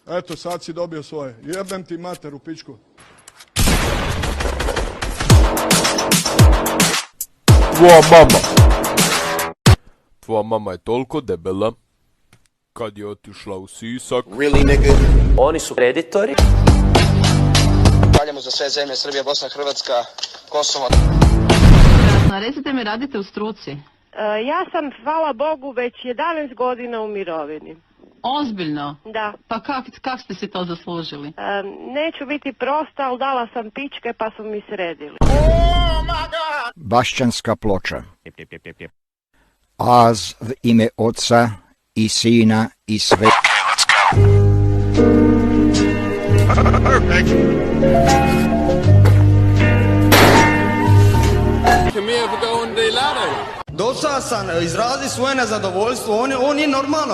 Eto, sad si dobio svoje. Jebem ti mater u pičku. Tvoja mama je toliko debela kad je otišla u Sisak. Really, nigga? Oni su kreditori. Valjamo za sve zemlje, Srbija, Bosna, Hrvatska, Kosovo. Recite mi, radite u struci? Ja sam, hvala Bogu, već 11 godina u mirovini. Ozbiljno? Da. Pa kak ste si to zaslužili? Neću biti prosta, ali dala sam pičke pa su mi sredili. Bašćanska ploča. Az v ime Oca i Sina i Došao sam izrazi svoje nezadovoljstvo, on je normalno.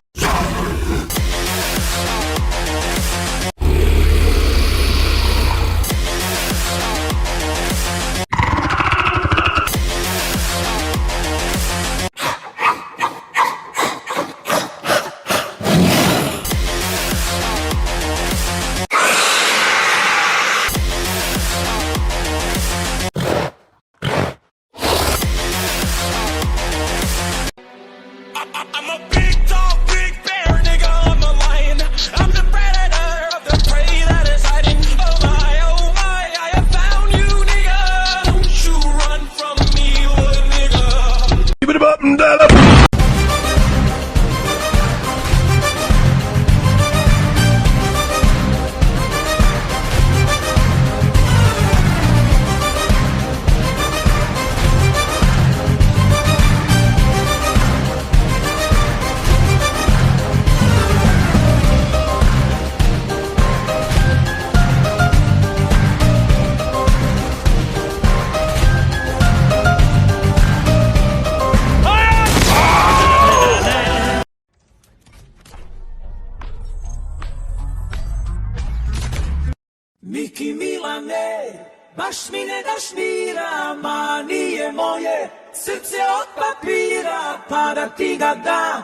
Miki Milane, baš mi ne daš mira, ma nije moje srce od papira, pa da ti ga dam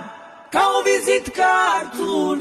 kao vizit kartu.